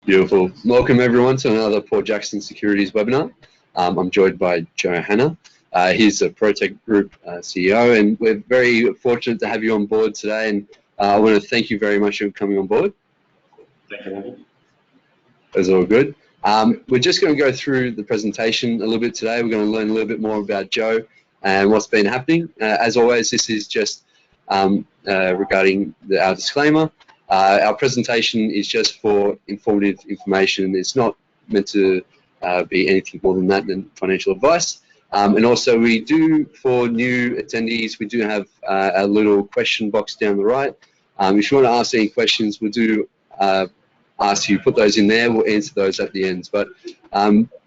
Beautiful. Welcome everyone to another Jackson Securities webinar. I'm joined by Hanna. He's a PropTech Group CEO, and we're very fortunate to have you on board today. And I want to thank you very much for coming on board. Thank you. That's all good. We're just going to go through the presentation a little bit today. We're going to learn a little bit more about Joe and what's been happening. As always, this is just regarding our disclaimer. Our presentation is just for informative information. It's not meant to be anything more than that, than financial advice. And also we do, for new attendees, we do have a little question box down the right. If you want to ask any questions, we'll do ask you put those in there. We'll answer those at the end. But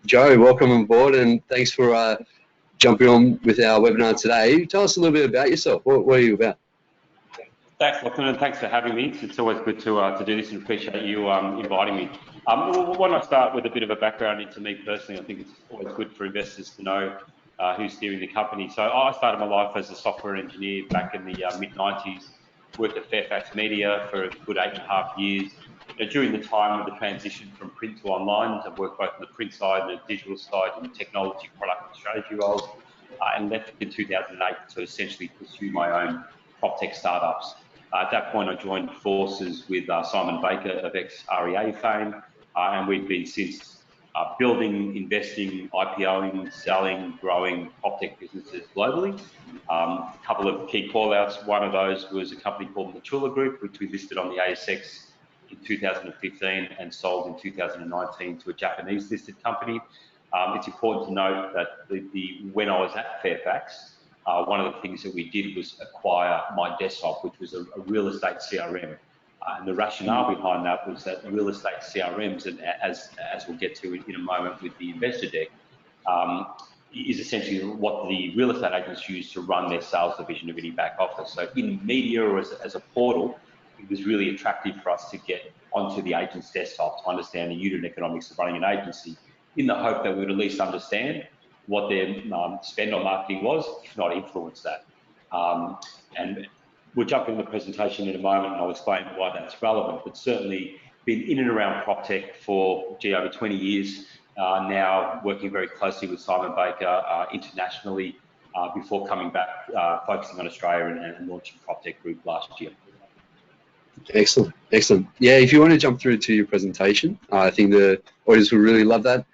Joe, welcome on board, and thanks for jumping on with our webinar today. Tell us a little bit about yourself. What are you about? Thanks, Lachlan, and thanks for having me. It's always good to do this, and appreciate you inviting me. Why not start with a bit of a background into me personally? I think it's always good for investors to know who's steering the company. So I started my life as a software engineer back in the mid-90s, worked at Fairfax Media for a good 8.5 years. During the time of the transition from print to online, I've worked both on the print side and the digital side in technology, product and strategy roles, and left in 2008 to essentially pursue my own PropTech startups. At that point, I joined forces with Simon Baker of ex-REA fame, and we've been since building, investing, IPOing, selling, growing PropTech businesses globally. A couple of key call-outs. One of those was a company called Lachlan Group, which we listed on the ASX in 2015 and sold in 2019 to a Japanese listed company. It's important to note that when I was at Fairfax, one of the things that we did was acquire My Desktop, which was a real estate CRM. And the rationale behind that was that real estate CRMs, and as we'll get to in a moment with the investor deck, is essentially what the real estate agents use to run their sales division of any back office. So in media or as a portal, it was really attractive for us to get onto the agent's desktop to understand the unit economics of running an agency, in the hope that we would at least understand what their spend on marketing was, if not influence that. And we'll jump into the presentation in a moment and I'll explain why that's relevant, but certainly been in and around PropTech for over 20 years now, working very closely with Simon Baker internationally before coming back, focusing on Australia and launching PropTech Group last year. Excellent, excellent. Yeah, if you want to jump through to your presentation, I think the audience will really love that.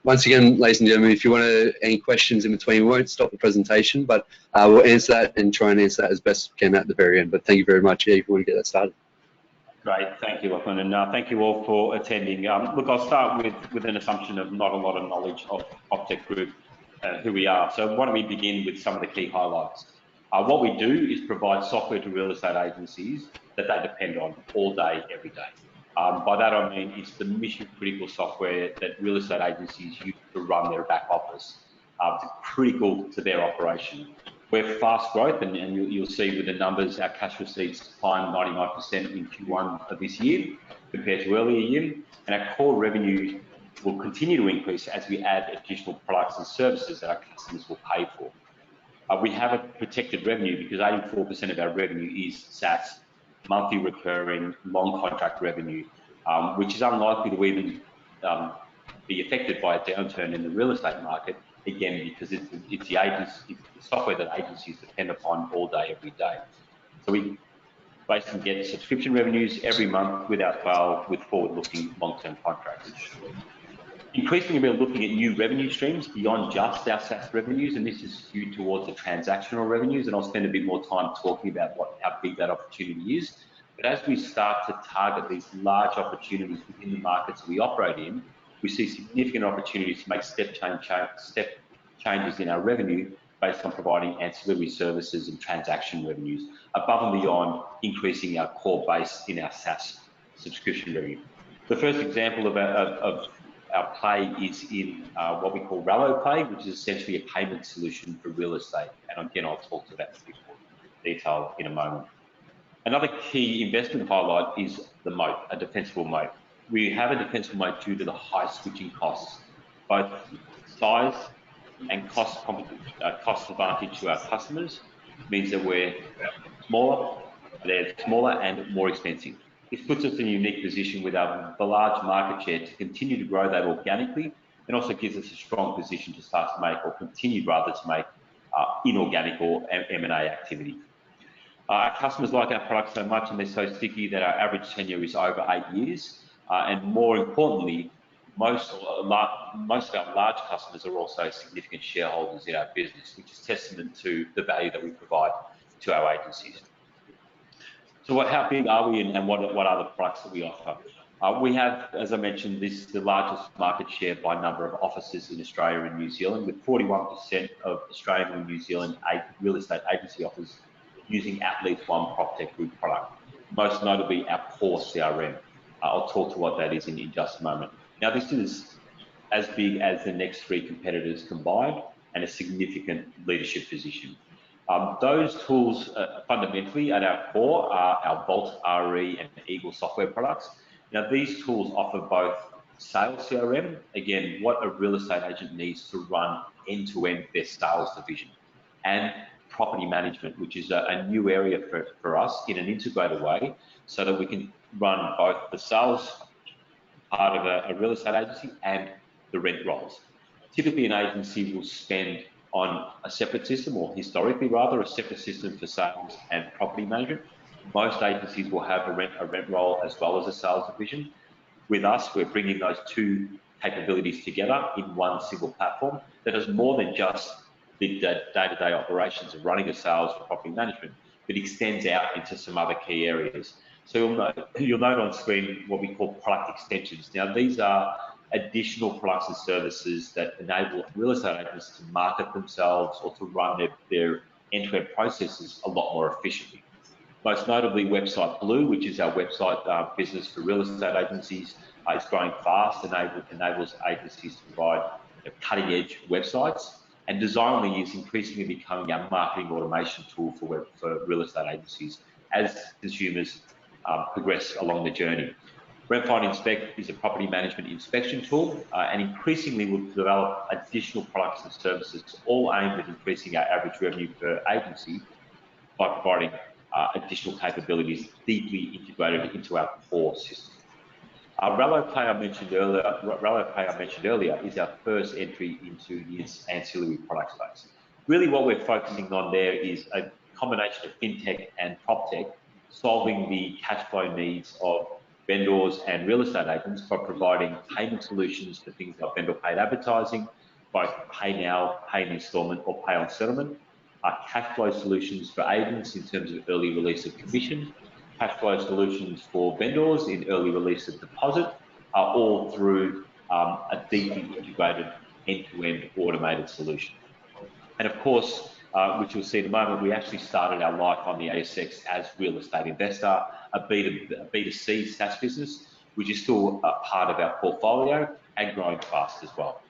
Once again, ladies and gentlemen, if you want any questions in between, we won't stop the presentation, but we'll answer that and try and answer that as best we can at the very end. But thank you very much. Yeah, if you want to get that started. Great, thank you, Lachlan, and thank you all for attending. Look, I'll start with an assumption of not a lot of knowledge of PropTech Group, who we are. So why don't we begin with some of the key highlights. What we do is provide software to real estate agencies that they depend on all day, every day. By that I mean it's the mission-critical software that real estate agencies use to run their back office. It's critical to their operation. We're fast growth, and you'll see with the numbers, our cash receipts climbed 99% in Q1 of this year compared to earlier year, and our core revenue will continue to increase as we add additional products and services that our customers will pay for. We have a protected revenue because 84% of our revenue is SaaS, monthly recurring, long contract revenue, which is unlikely to even be affected by a downturn in the real estate market, again, because it's the software that agencies depend upon all day, every day. So we basically get subscription revenues every month without fail with forward-looking long-term contracts. Increasingly, we're looking at new revenue streams beyond just our SaaS revenues, and this is skewed towards the transactional revenues, and I'll spend a bit more time talking about how big that opportunity is. But as we start to target these large opportunities within the markets we operate in, we see significant opportunities to make step changes in our revenue based on providing ancillary services and transaction revenues, above and beyond increasing our core base in our SaaS subscription revenue. The first example of our play is in what we call RalloPay, which is essentially a payment solution for real estate. And again, I'll talk to that in a bit more detail in a moment. Another key investment highlight is the moat, a defensible moat. We have a defensible moat due to the high switching costs, both size and cost advantage to our customers. It means that we're smaller, they're smaller and more expensive. This puts us in a unique position with the large market share to continue to grow that organically, and also gives us a strong position to start to make, or continue rather to make, inorganic or M&A activity. Our customers like our products so much and they're so sticky that our average tenure is over 8 years. And more importantly, most of our large customers are also significant shareholders in our business, which is testament to the value that we provide to our agencies. So how big are we, and what are the products that we offer? We have, as I mentioned, the largest market share by number of offices in Australia and New Zealand, with 41% of Australian and New Zealand real estate agency offers using at least one PropTech Group product, most notably our core CRM. I'll talk to what that is in just a moment. Now, this is as big as the next 3 competitors combined, and a significant leadership position. Those tools fundamentally at our core are our Vault RE and Eagle software products. Now, these tools offer both sales CRM, again, what a real estate agent needs to run end-to-end their sales division, and property management, which is a new area for us in an integrated way, so that we can run both the sales part of a real estate agency and the rent rolls. Typically, an agency will spend on a separate system, or historically rather, a separate system for sales and property management. Most agencies will have a rent roll as well as a sales division. With us, we're bringing those 2 capabilities together in one single platform that does more than just the day-to-day operations of running a sales or property management, but extends out into some other key areas. So you'll note on screen what we call product extensions. Now, these are additional products and services that enable real estate agents to market themselves or to run their end-to-end processes a lot more efficiently. Most notably, Website Blue, which is our website business for real estate agencies, is growing fast and enables agencies to provide cutting-edge websites. And Designly is increasingly becoming our marketing automation tool for real estate agencies as consumers progress along the journey. Rent Find Inspect is a property management inspection tool, and increasingly we'll develop additional products and services, all aimed at increasing our average revenue per agency by providing additional capabilities deeply integrated into our core system. RelloPay I mentioned earlier is our first entry into this ancillary product space. Really, what we're focusing on there is a combination of fintech and proptech, solving the cash flow needs of vendors and real estate agents by providing payment solutions for things like vendor paid advertising, both pay now, pay in installment, or pay on settlement. Cash flow solutions for agents in terms of early release of commission, cash flow solutions for vendors in early release of deposit, are all through a deeply integrated end-to-end automated solution. And of course, which you'll see in a moment, we actually started our life on the ASX as Real Estate Investor, a B2C SaaS business, which is still a part of our portfolio and growing fast as well.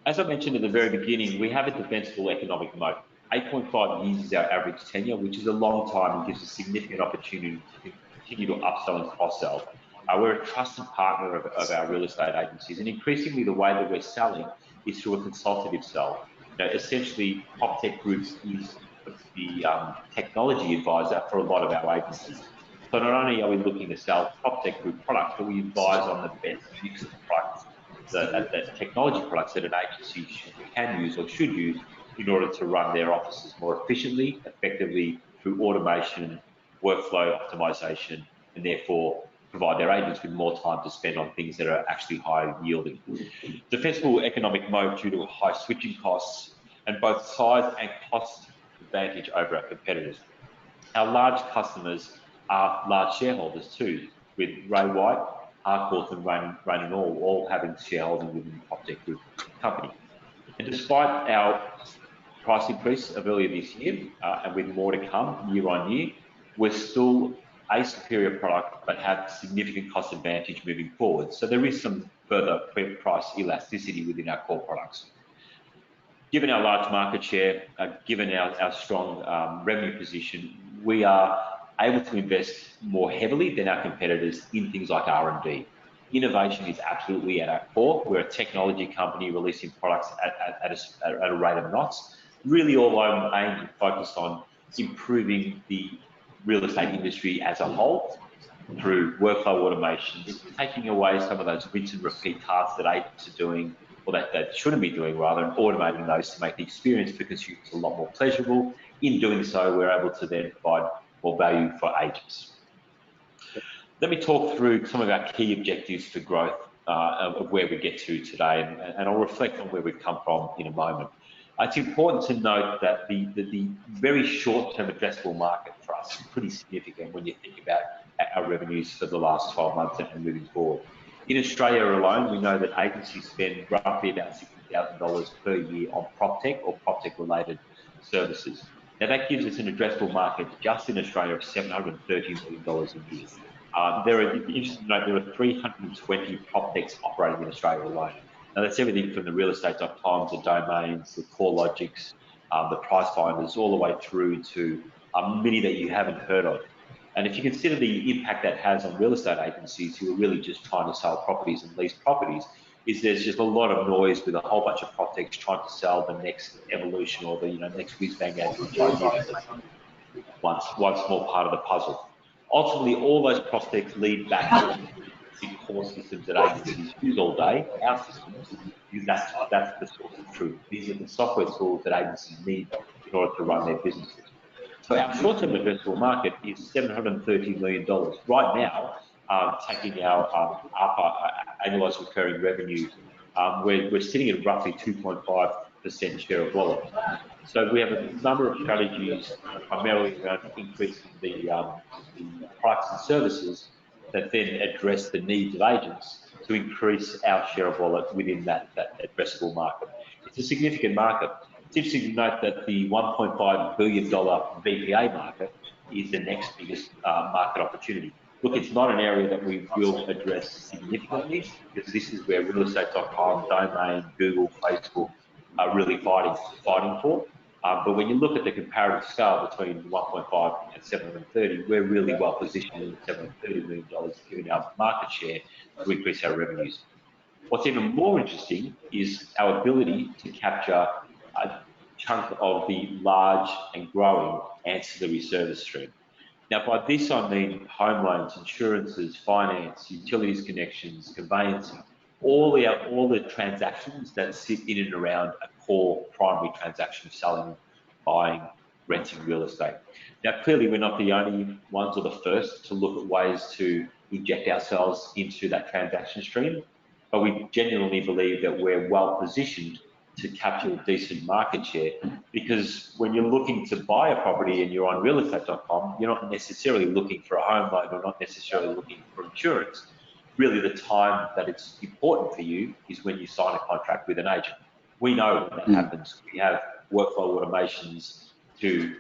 As I mentioned at the very beginning, we have a defensible economic moat. 8.5 years is our average tenure, which is a long time and gives us significant opportunity to continue to upsell and cross-sell. We're a trusted partner of our real estate agencies, and increasingly the way that we're selling is through a consultative sell. Now, essentially, PropTech Group is the technology advisor for a lot of our agencies. So not only are we looking to sell PropTech Group products, but we advise on the best mix of products, the technology products that an agency can use or should use in order to run their offices more efficiently, effectively, through automation, workflow optimization, and therefore provide their agents with more time to spend on things that are actually high yielding. Defensible economic moat due to high switching costs and both size and cost advantage over our competitors. Our large customers are large shareholders too, with Ray White, Harcourt and Rain & all having shareholding within the PropTech Group company. And despite our price increase of earlier this year, and with more to come year on year, we're still a superior product, but have significant cost advantage moving forward. So there is some further price elasticity within our core products. Given our large market share, given our strong revenue position, we are able to invest more heavily than our competitors in things like R&D. Innovation is absolutely at our core. We're a technology company releasing products at a rate of knots, really all aimed and focused on improving the real estate industry as a whole through workflow automations, taking away some of those rinse and repeat tasks that agents are doing, or that shouldn't be doing rather, and automating those to make the experience for consumers a lot more pleasurable. In doing so, we're able to then provide more value for agents. Let me talk through some of our key objectives for growth of where we get to today, and I'll reflect on where we've come from in a moment. It's important to note that the very short-term addressable market for us is pretty significant when you think about our revenues for the last 12 months and moving forward. In Australia alone, we know that agencies spend roughly about $60,000 per year on PropTech or PropTech-related services. Now, that gives us an addressable market just in Australia of $730 million a year. There are 320 PropTechs operating in Australia alone. Now, that's everything from the realestate.coms, the domains, the CoreLogics, the price finders, all the way through to many that you haven't heard of. And if you consider the impact that has on real estate agencies who are really just trying to sell properties and lease properties, there's just a lot of noise with a whole bunch of PropTechs trying to sell the next evolution or the next whiz-bang ad, which I use one small part of the puzzle. Ultimately, all those PropTechs lead back to the core systems that agencies use all day, our systems, because that's the source of truth. These are the software tools that agencies need in order to run their businesses. So our short-term addressable market is $730 million. Right now, taking our annualized recurring revenue, we're sitting at roughly 2.5% share of wallet. So we have a number of strategies, primarily around increasing the products and services that then address the needs of agents to increase our share of wallet within that addressable market. It's a significant market. It's interesting to note that the $1.5 billion VPA market is the next biggest market opportunity. Look, it's not an area that we will address significantly because this is where realestate.com, domain, Google, Facebook are really fighting for. But when you look at the comparative scale between 1.5 and 730, we're really well positioned in $730 million, given our market share to increase our revenues. What's even more interesting is our ability to capture a chunk of the large and growing ancillary service stream. Now, by this I mean home loans, insurances, finance, utilities connections, conveyancing, all the transactions that sit in and around a core primary transaction of selling, buying, renting real estate. Now, clearly, we're not the only ones or the first to look at ways to inject ourselves into that transaction stream, but we genuinely believe that we're well positioned to capture a decent market share, because when you're looking to buy a property and you're on realestate.com, you're not necessarily looking for a home loan or not necessarily looking for insurance. Really, the time that it's important for you is when you sign a contract with an agent. We know when that happens. We have workflow automations to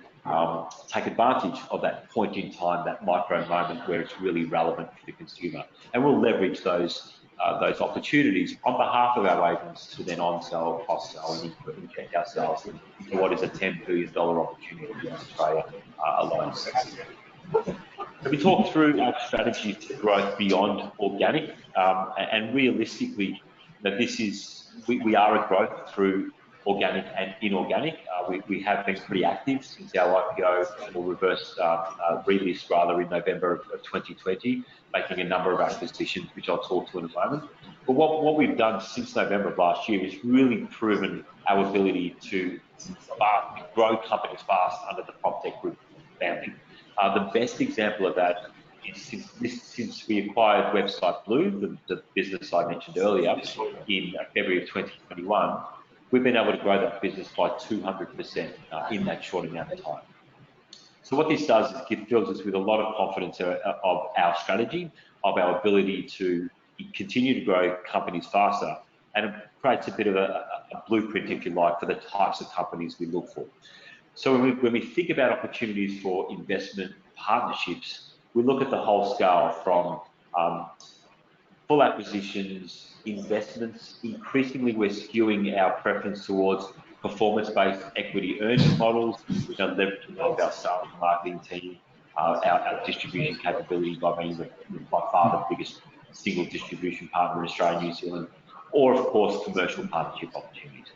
take advantage of that point in time, that micro moment where it's really relevant for the consumer. And we'll leverage those opportunities on behalf of our agents to then on-sell, cross-sell, and inject ourselves into what is a $10 billion opportunity in Australia alone. So we talked through our strategy to growth beyond organic, and realistically, that we are a growth through organic and inorganic. We have been pretty active since our IPO or reverse relist rather in November of 2020, making a number of acquisitions, which I'll talk to in a moment. But what we've done since November of last year is really proven our ability to grow companies fast under the PropTech Group family. The best example of that is since we acquired Website Blue, the business I mentioned earlier, in February of 2021, we've been able to grow that business by 200% in that short amount of time. So what this does is it fills us with a lot of confidence of our strategy, of our ability to continue to grow companies faster, and it creates a bit of a blueprint, if you like, for the types of companies we look for. So when we think about opportunities for investment partnerships, we look at the whole scale from full acquisitions, investments. Increasingly, we're skewing our preference towards performance-based equity earning models, which are leveraging of our sales and marketing team, our distribution capability by being by far the biggest single distribution partner in Australia and New Zealand, or of course commercial partnership opportunities.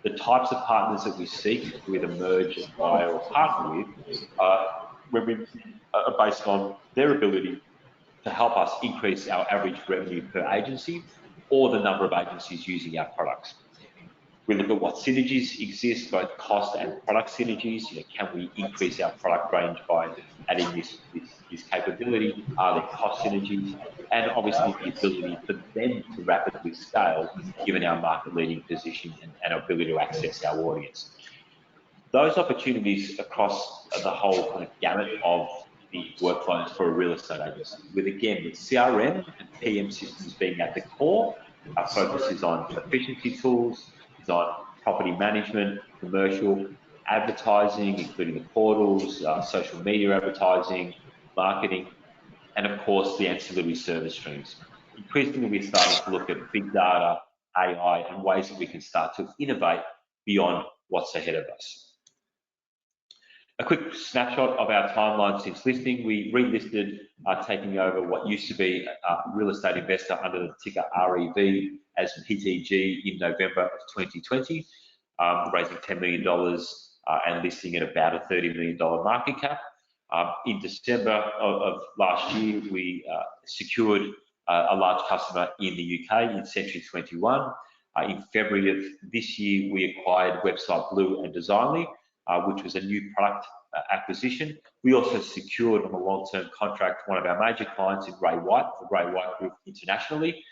The types of partners that we seek to either merge, acquire, or partner with, when we are based on their ability to help us increase our average revenue per agency or the number of agencies using our products. We look at what synergies exist, both cost and product synergies. Can we increase our product range by adding this capability? Are there cost synergies? And obviously the ability for them to rapidly scale given our market leading position and our ability to access our audience. Those opportunities across the whole kind of gamut of the workflows for a real estate agency, with CRM and PM systems being at the core. Our focus is on efficiency tools, is on property management, commercial, advertising, including the portals, social media advertising, marketing, and of course the ancillary service streams. Increasingly, we're starting to look at big data, AI, and ways that we can start to innovate beyond what's ahead of us. A quick snapshot of our timeline since listing. We relisted, taking over what used to be a real estate investor under the ticker REV as PTG in November of 2020, raising $10 million and listing at about a $30 million market cap. In December of last year, we secured a large customer in the UK in Century 21. In February of this year, we acquired Website Blue and Designly, which was a new product acquisition. We also secured on a long-term contract one of our major clients in Ray White, the Ray White Group internationally.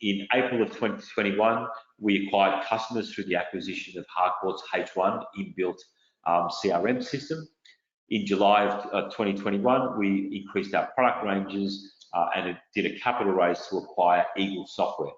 In April of 2021, we acquired customers through the acquisition of Harcourt's H1 inbuilt CRM system. In July of 2021, we increased our product ranges and did a capital raise to acquire Eagle Software,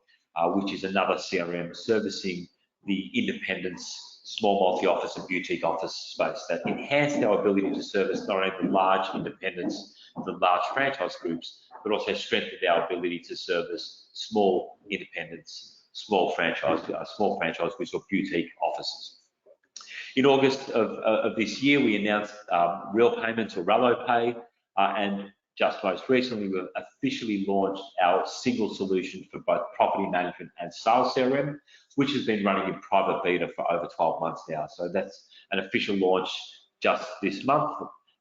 which is another CRM servicing the independents, small multi-office and boutique office space that enhanced our ability to service not only the large independents, the large franchise groups, but also strengthened our ability to service small independents, small franchise groups or boutique offices. In August of this year, we announced Real Payments or Rallo Pay, and just most recently, we've officially launched our single solution for both property management and sales CRM, which has been running in private beta for over 12 months now. So that's an official launch just this month,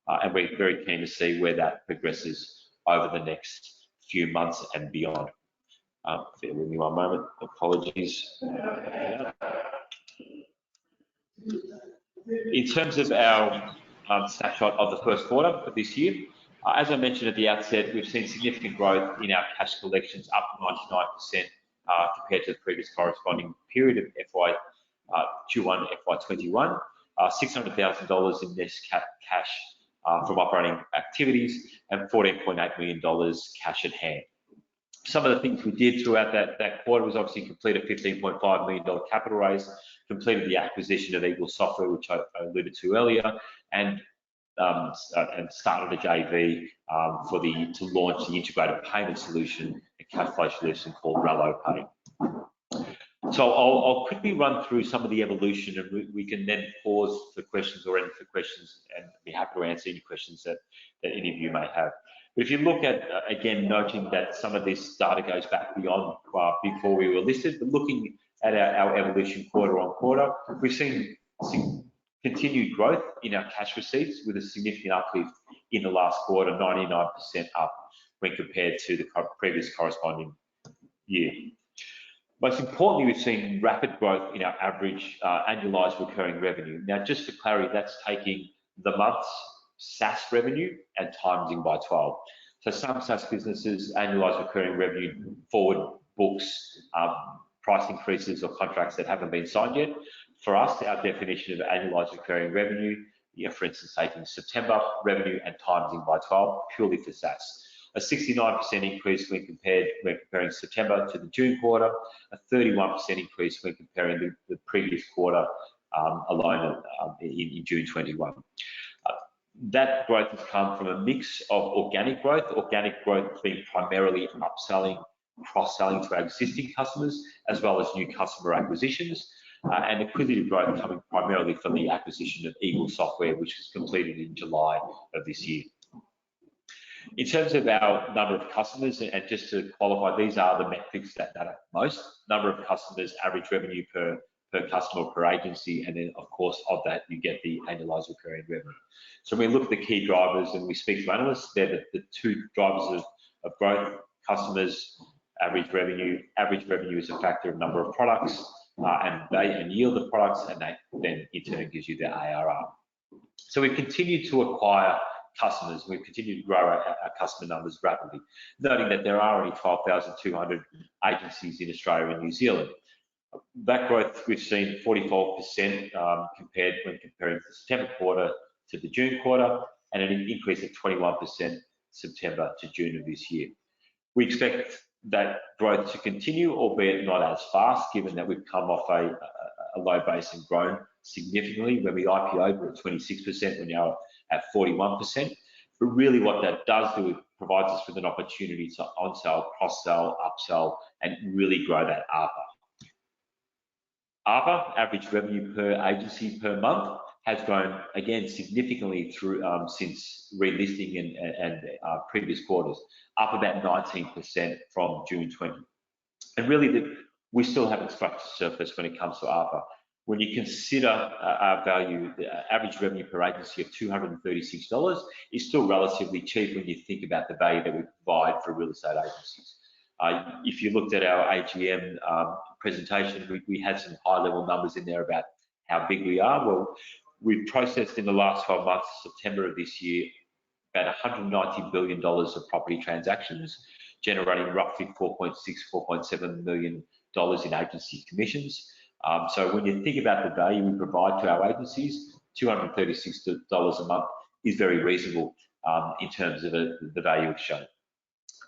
and we're very keen to see where that progresses over the next few months and beyond. Bear with me one moment, apologies. In terms of our snapshot of the first quarter of this year, as I mentioned at the outset, we've seen significant growth in our cash collections, up 99% compared to the previous corresponding period of Q1 FY21, $600,000 in net cash from operating activities and $14.8 million cash at hand. Some of the things we did throughout that quarter was obviously complete a $15.5 million capital raise, completed the acquisition of Eagle Software, which I alluded to earlier, and started a JV to launch the integrated payment solution, a cash flow solution called Rallo Pay. So I'll quickly run through some of the evolution, and we can then pause for questions or end for questions, and be happy to answer any questions that any of you may have. But if you look at, again, noting that some of this data goes back beyond before we were listed, but looking at our evolution quarter on quarter, we've seen continued growth in our cash receipts with a significant uplift in the last quarter, 99% up when compared to the previous corresponding year. Most importantly, we've seen rapid growth in our average annualized recurring revenue. Now, just for clarity, that's taking the month's SaaS revenue and timesing by 12. So some SaaS businesses annualized recurring revenue forward books price increases or contracts that haven't been signed yet. For us, our definition of annualized recurring revenue, for instance, taking September revenue and timesing by 12, purely for SaaS. A 69% increase when comparing September to the June quarter, a 31% increase when comparing the previous quarter alone in June 21. That growth has come from a mix of organic growth being primarily upselling, cross-selling to our existing customers, as well as new customer acquisitions, and acquisitive growth coming primarily from the acquisition of Eagle Software, which was completed in July of this year. In terms of our number of customers, and just to qualify, these are the metrics that matter most: number of customers, average revenue per per customer per agency, and then of course of that you get the annualized recurring revenue. So when we look at the key drivers and we speak to analysts, they're the two drivers of growth: customers, average revenue. Average revenue is a factor of number of products and yield of products, and that then in turn gives you the ARR. So we've continued to acquire customers. We've continued to grow our customer numbers rapidly, noting that there are only 12,200 agencies in Australia and New Zealand. That growth we've seen 44% when comparing the September quarter to the June quarter, and an increase of 21% September to June of this year. We expect that growth to continue, albeit not as fast, given that we've come off a low base and grown significantly. When we IPO'd, we're at 26%, we're now at 41%. But really what that does do, it provides us with an opportunity to on-sell, cross-sell, upsell, and really grow that ARPA. ARPA, average revenue per agency per month, has grown again significantly through since relisting and previous quarters, up about 19% from June 20. And really, we still haven't scratched the surface when it comes to ARPA. When you consider our value, the average revenue per agency of $236 is still relatively cheap when you think about the value that we provide for real estate agencies. If you looked at our AGM presentation, we had some high-level numbers in there about how big we are. Well, we've processed in the last 12 months, September of this year, about $190 billion of property transactions, generating roughly $4.7 million in agency commissions. So when you think about the value we provide to our agencies, $236 a month is very reasonable in terms of the value it's shown.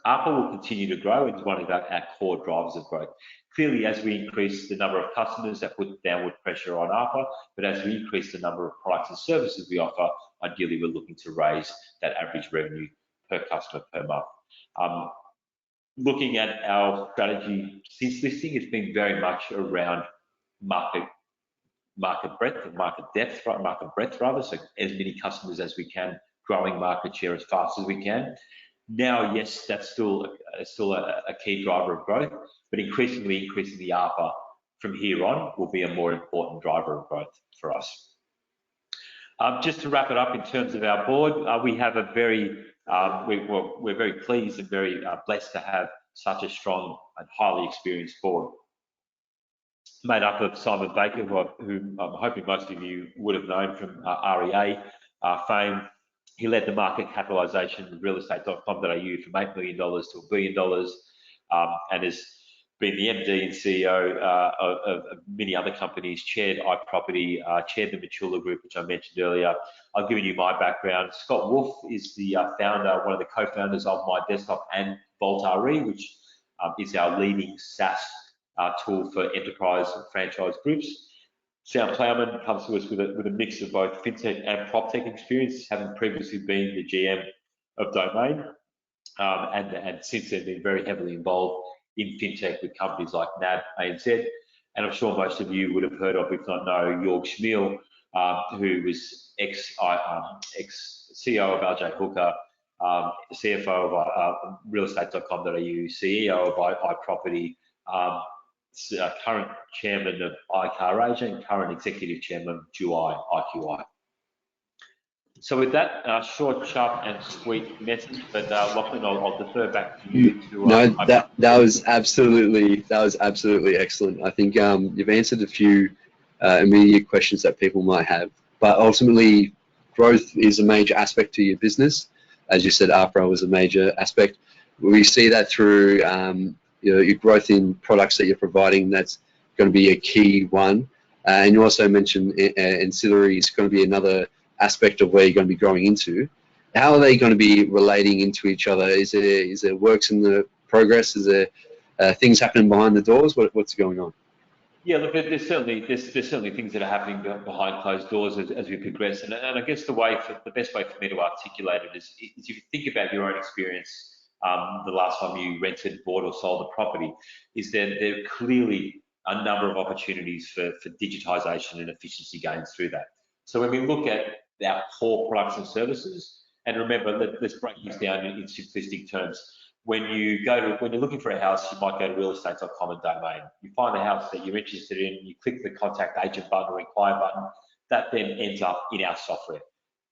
ARPA will continue to grow. It's one of our core drivers of growth. Clearly, as we increase the number of customers, that puts downward pressure on ARPA, but as we increase the number of products and services we offer, ideally we're looking to raise that average revenue per customer per month. Looking at our strategy since listing, it's been very much around market breadth and market breadth rather, so as many customers as we can, growing market share as fast as we can. Now, yes, that's still a key driver of growth, but increasingly increasing the ARPA from here on will be a more important driver of growth for us. Just to wrap it up in terms of our board, we have a very, we're very pleased and very blessed to have such a strong and highly experienced board. Made up of Simon Baker, who I'm hoping most of you would have known from REA fame. He led the market capitalisation of realestate.com.au from $8 million to $1 billion, and has been the MD and CEO of many other companies, chaired iProperty, chaired the Matula Group, which I mentioned earlier. I've given you my background. Scott Wolf is the founder, one of the co-founders of My Desktop and Vault RE, which is our leading SaaS tool for enterprise and franchise groups. Sam Plowman comes to us with a mix of both fintech and PropTech experience, having previously been the GM of Domain, and since then been very heavily involved in fintech with companies like NAB, ANZ, and I'm sure most of you would have heard of, if not know, Jorg Schmiel, who was ex-CEO of RJ Hooker, CFO of realestate.com.au, CEO of iProperty, current chairman of iCar Asia, and current executive chairman of Juai IQI. So with that short, sharp, and sweet message, but Lachlan, I'll defer back to you. No, that was absolutely excellent. I think you've answered a few immediate questions that people might have, but ultimately, growth is a major aspect to your business. As you said, ARPA was a major aspect. We see that through your growth in products that you're providing. That's going to be a key one. And you also mentioned ancillary is going to be another aspect of where you're going to be growing into. How are they going to be relating into each other? Is there works in the progress? Is there things happening behind the doors? What's going on? Yeah, look, there's certainly things that are happening behind closed doors as we progress, and I guess the best way for me to articulate it is if you think about your own experience, the last time you rented, bought, or sold a property, is that there are clearly a number of opportunities for digitisation and efficiency gains through that. So when we look at our core products and services, and remember, let's break this down in simplistic terms. when you're looking for a house, you might go to realestate.com and domain. You find the house that you're interested in, you click the contact agent button or inquire button, that then ends up in our software.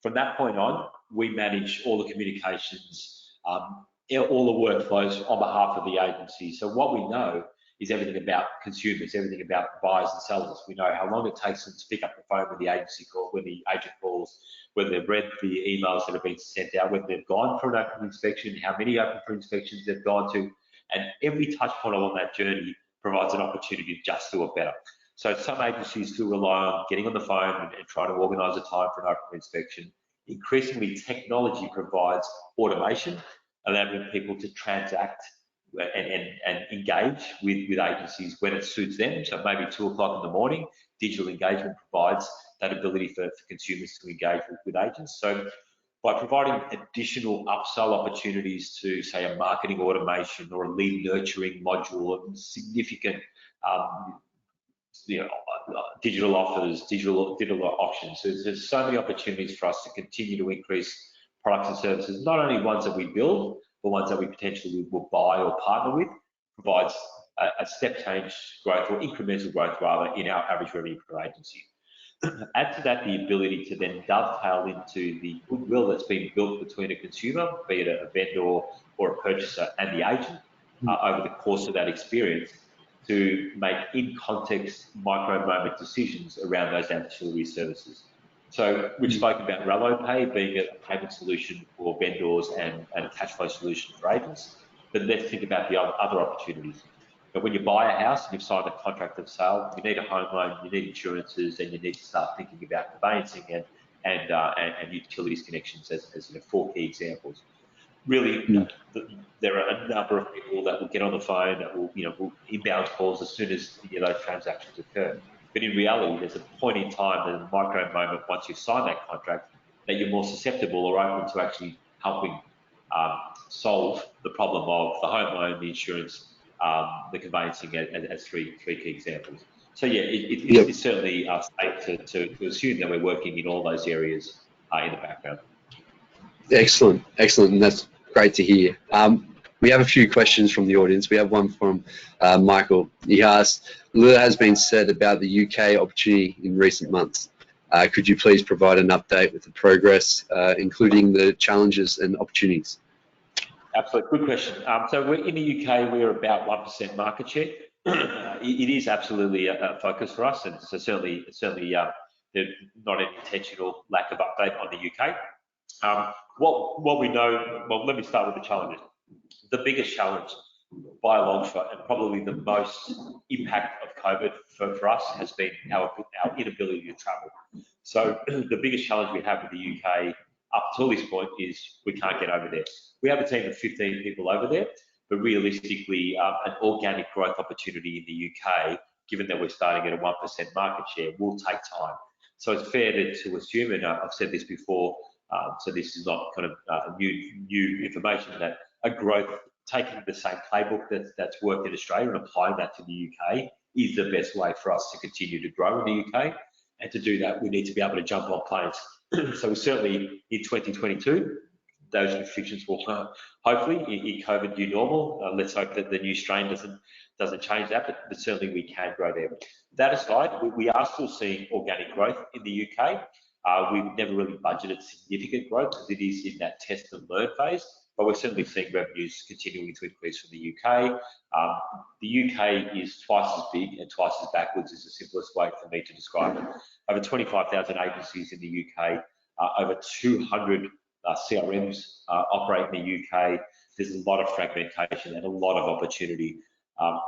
From that point on, we manage all the communications, all the workflows on behalf of the agency. So what we know is everything about consumers, everything about buyers and sellers. We know how long it takes them to pick up the phone when the agency calls, when the agent calls, whether they've read the emails that have been sent out, whether they've gone for an open inspection, how many open for inspections they've gone to, and every touch point along that journey provides an opportunity to just do it better. So some agencies still rely on getting on the phone and trying to organise a time for an open inspection. Increasingly, technology provides automation, allowing people to transact and engage with agencies when it suits them. So maybe 2 o'clock in the morning, digital engagement provides that ability for consumers to engage with agents. So by providing additional upsell opportunities to, say, a marketing automation or a lead nurturing module, and significant digital offers, digital auctions. So there's so many opportunities for us to continue to increase products and services, not only ones that we build, but ones that we potentially will buy or partner with, provides a step change growth or incremental growth rather in our average revenue per agency. Add to that the ability to then dovetail into the goodwill that's been built between a consumer, be it a vendor or a purchaser, and the agent over the course of that experience, to make in-context micro-moment decisions around those ancillary services. So we've spoken about RelloPay being a payment solution for vendors and a cash flow solution for agents, but let's think about the other opportunities. But when you buy a house and you've signed a contract of sale, you need a home loan, you need insurances, and you need to start thinking about conveyancing and utilities connections as 4 key examples. Really, there are a number of people that will get on the phone that will inbound calls as soon as those transactions occur. But in reality, there's a point in time, there's a micro moment once you've signed that contract that you're more susceptible or open to actually helping solve the problem of the home loan, the insurance, the conveyancing as three key examples. So yeah, it's certainly safe to assume that we're working in all those areas in the background. Excellent, and that's great to hear. We have a few questions from the audience. We have one from Michael. He asked, a lot has been said about the UK opportunity in recent months. Could you please provide an update with the progress, including the challenges and opportunities? Absolutely, good question. So we're in the UK, we're about 1% market share. It is absolutely a focus for us, and so certainly there's not an intentional lack of update on the UK. What we know, well, let me start with the challenges. The biggest challenge by a long shot, and probably the most impact of COVID for us, has been our inability to travel. So the biggest challenge we have with the UK up till this point is we can't get over there. We have a team of 15 people over there, but realistically, an organic growth opportunity in the UK, given that we're starting at a 1% market share, will take time. So it's fair to assume, and I've said this before, so this is not kind of new information, that a growth, taking the same playbook that's worked in Australia and applying that to the UK is the best way for us to continue to grow in the UK. And to do that, we need to be able to jump on planes. So certainly in 2022, those restrictions will hopefully in COVID new normal. Let's hope that the new strain doesn't change that, but certainly we can grow there. That aside, we are still seeing organic growth in the UK. We've never really budgeted significant growth because it is in that test and learn phase, but we're certainly seeing revenues continuing to increase from the UK. The UK is twice as big and twice as backwards is the simplest way for me to describe it. Over 25,000 agencies in the UK, over 200 CRMs operate in the UK. There's a lot of fragmentation and a lot of opportunity. I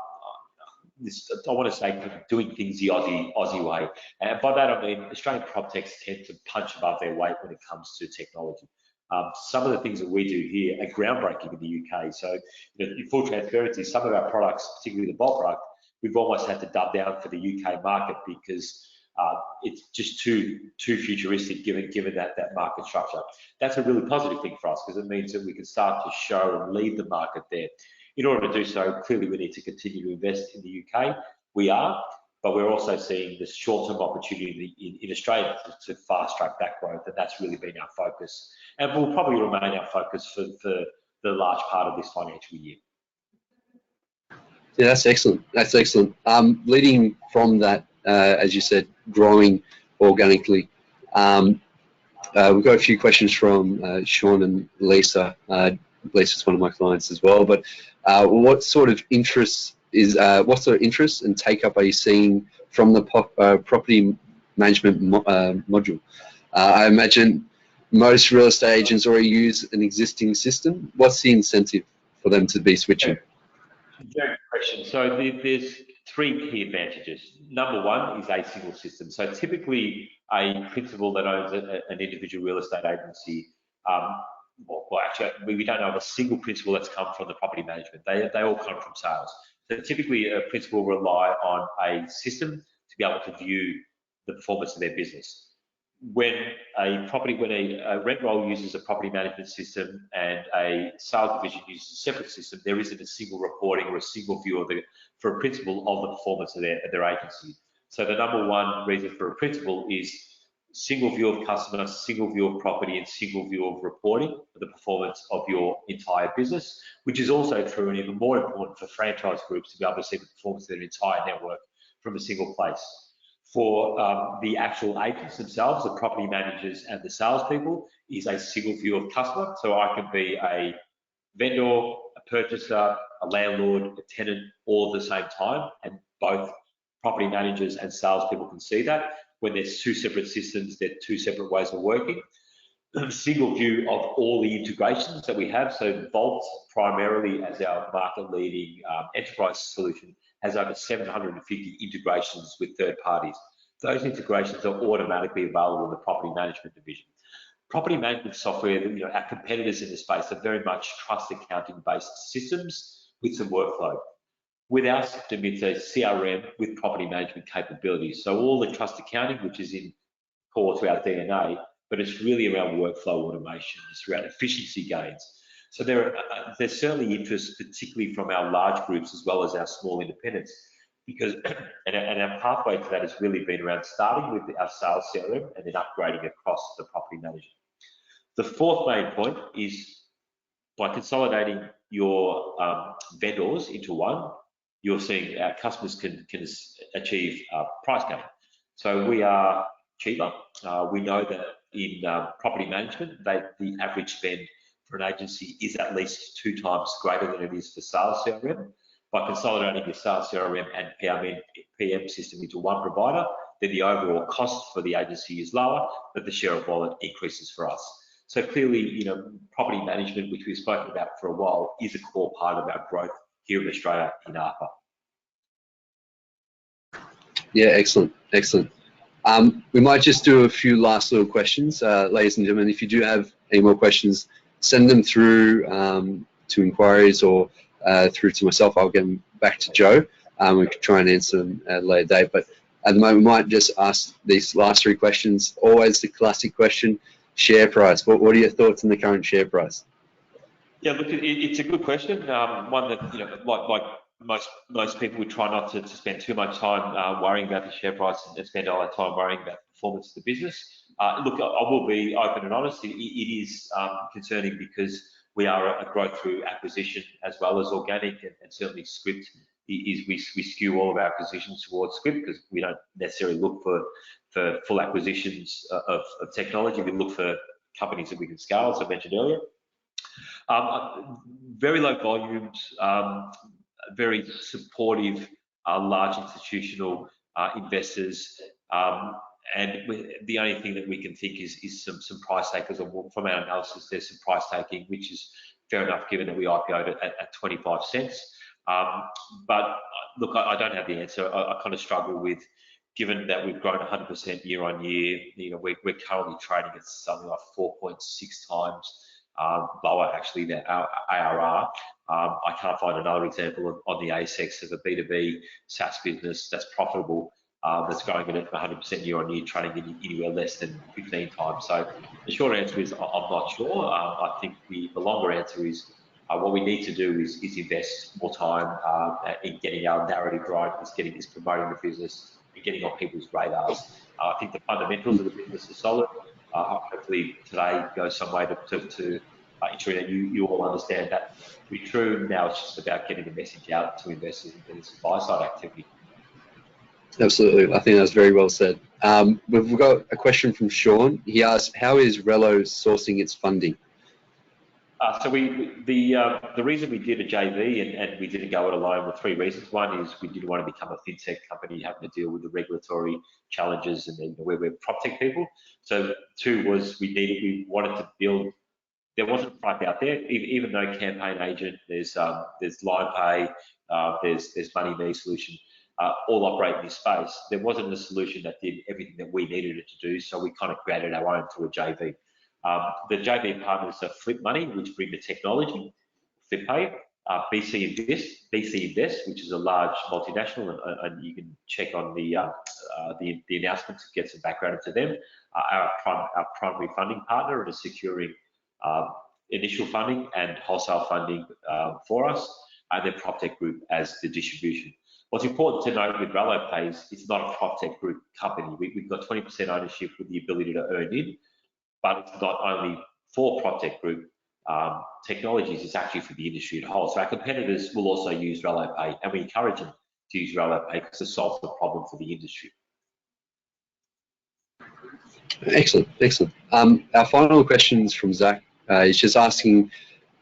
want to say doing things the Aussie way. And by that I mean Australian PropTechs tend to punch above their weight when it comes to technology. Some of the things that we do here are groundbreaking in the UK. So in full transparency, some of our products, particularly the bulk product, we've almost had to dub down for the UK market because it's just too futuristic given that market structure. That's a really positive thing for us because it means that we can start to show and lead the market there. In order to do so, clearly we need to continue to invest in the UK. We are, but we're also seeing this short-term opportunity in Australia to fast-track that growth, and that's really been our focus. And will probably remain our focus for the large part of this financial year. Yeah, that's excellent. That's excellent. Leading from that, as you said, growing organically, we've got a few questions from Sean and Lisa. Lisa's one of my clients as well. But what sort of interest and take-up are you seeing from the property management module? I imagine most real estate agents already use an existing system. What's the incentive for them to be switching? Very good question. So there's three key advantages. Number one is a single system. So typically a principal that owns an individual real estate agency, well, actually, we don't have a single principal that's come from the property management. They all come from sales. So typically a principal will rely on a system to be able to view the performance of their business. When a rent roll uses a property management system and a sales division uses a separate system, there isn't a single reporting or a single view for a principal of the performance of their agency. So the number one reason for a principal is single view of customer, single view of property, and single view of reporting of the performance of your entire business, which is also true and even more important for franchise groups to be able to see the performance of their entire network from a single place. For the actual agents themselves, the property managers and the salespeople, is a single view of customer. So I can be a vendor, a purchaser, a landlord, a tenant, all at the same time, and both property managers and salespeople can see that. When there's two separate systems, they're two separate ways of working. Single view of all the integrations that we have. So Vault, primarily as our market-leading enterprise solution, has over 750 integrations with third parties. Those integrations are automatically available in the property management division. Property management software, our competitors in the space are very much trust accounting-based systems with some workflow. With our system, it's a CRM with property management capabilities. So all the trust accounting, which is in core to our DNA, but it's really around workflow automation, it's around efficiency gains. So there's certainly interest, particularly from our large groups as well as our small independents, because and our pathway to that has really been around starting with our sales CRM and then upgrading across the property management. The fourth main point is by consolidating your vendors into one, you're seeing our customers can achieve price gain. So we are cheaper. We know that in property management, the average spend for an agency is at least 2 times greater than it is for sales CRM. By consolidating your sales CRM and PM system into one provider, then the overall cost for the agency is lower, but the share of wallet increases for us. So clearly, property management, which we've spoken about for a while, is a core part of our growth here in Australia in ARPA. Yeah, excellent, excellent. We might just do a few last little questions, ladies and gentlemen. If you do have any more questions, send them through to inquiries or through to myself. I'll get them back to Joe. We can try and answer them at a later date. But at the moment, we might just ask these last 3 questions. Always the classic question: share price. What are your thoughts on the current share price? Yeah, look, it's a good question. One that like most people would try not to spend too much time worrying about the share price and spend all that time worrying about the performance of the business. Look, I will be open and honest. It is concerning because we are a growth through acquisition as well as organic, and certainly script is we skew all of our acquisitions towards script because we don't necessarily look for full acquisitions of technology. We look for companies that we can scale, as I mentioned earlier. Very low volumes, very supportive, large institutional investors, and the only thing that we can think is some price takers. Or from our analysis, there's some price taking, which is fair enough given that we IPO'd at 25 cents. But look, I don't have the answer. I kind of struggle with, given that we've grown 100% year on year. We're currently trading at something like 4.6 times lower actually than our ARR. I can't find another example on the ASX of a B2B SaaS business that's profitable, that's growing at 100% year on year, trading anywhere less than 15 times. So the short answer is I'm not sure. I think the longer answer is what we need to do is invest more time in getting our narrative right, is promoting the business and getting on people's radars. I think the fundamentals of the business are solid. Hopefully today goes some way to ensuring that you all understand that to be true. Now it's just about getting the message out to investors and getting some buy-side activity. Absolutely. I think that was very well said. We've got a question from Sean. He asks, how is Relo sourcing its funding? So the reason we did a JV and we didn't go it alone were three reasons. One is we didn't want to become a fintech company having to deal with the regulatory challenges, and we're PropTech people. So two was we wanted to build. There wasn't a product out there, even though Campaign Agent, there's Line Pay, there's Money Me solution, all operate in this space. There wasn't a solution that did everything that we needed it to do, so we kind of created our own through a JV. The JV partners are Flip Money, which bring the technology, FlipPay, BC Invest, which is a large multinational, and you can check on the announcements to get some background into them. Our primary funding partner and is securing initial funding and wholesale funding for us, and then PropTech Group as the distribution. What's important to note with Relo Pay is it's not a PropTech Group company. We've got 20% ownership with the ability to earn in, but it's not only for PropTech Group technologies, it's actually for the industry as a whole. So our competitors will also use Relo Pay, and we encourage them to use Relo Pay because it solves the problem for the industry. Excellent, excellent. Our final question is from Zach. He's just asking,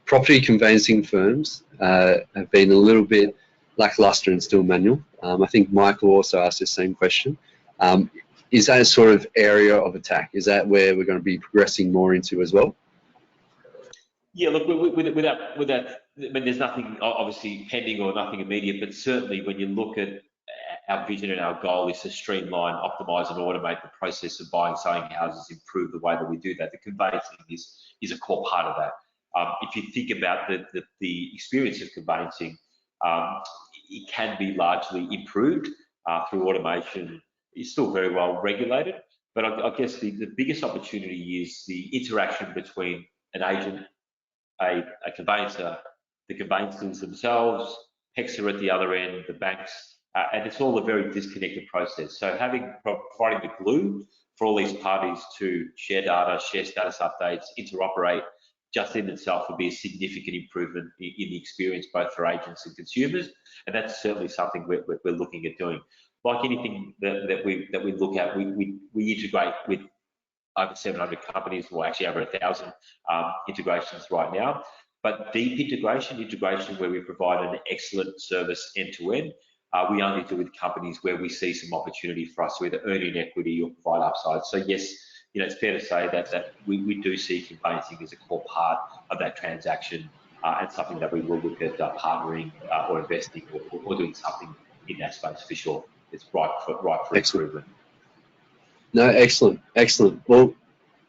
property conveyancing firms have been a little bit lackluster and still manual. I think Michael also asked the same question. Is that a sort of area of attack? Is that where we're going to be progressing more into as well? Yeah, look, with that, I mean, there's nothing obviously pending or nothing immediate, but certainly when you look at our vision and our goal is to streamline, optimize, and automate the process of buying, selling houses, improve the way that we do that. The conveyancing is a core part of that. If you think about the experience of conveyancing, it can be largely improved through automation. It's still very well regulated, but I guess the biggest opportunity is the interaction between an agent, a conveyancer, the conveyancers themselves, PEXA at the other end, the banks, and it's all a very disconnected process. So providing the glue for all these parties to share data, share status updates, interoperate, just in itself would be a significant improvement in the experience both for agents and consumers, and that's certainly something we're looking at doing. Like anything that we look at, we integrate with over 700 companies, or actually over 1,000 integrations right now. But deep integration where we provide an excellent service end to end, we only do with companies where we see some opportunity for us to either earn in equity or provide upside. So yes, you know, it's fair to say that we do see conveyancing as a core part of that transaction, and something that we will look at partnering or investing or doing something in that space for sure. It's right for improvement. No, excellent, excellent. Well,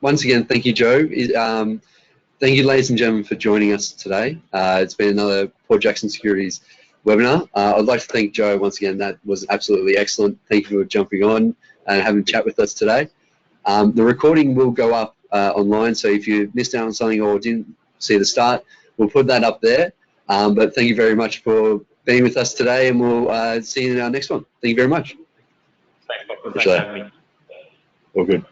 once again, thank you, Joe. Thank you, ladies and gentlemen, for joining us today. It's been another Port Jackson Securities webinar. I'd like to thank Joe once again. That was absolutely excellent. Thank you for jumping on and having a chat with us today. The recording will go up online, so if you missed out on something or didn't see the start, we'll put that up there. But thank you very much for being with us today, and we'll see you in our next one. Thank you very much. Thanks for having me. All good.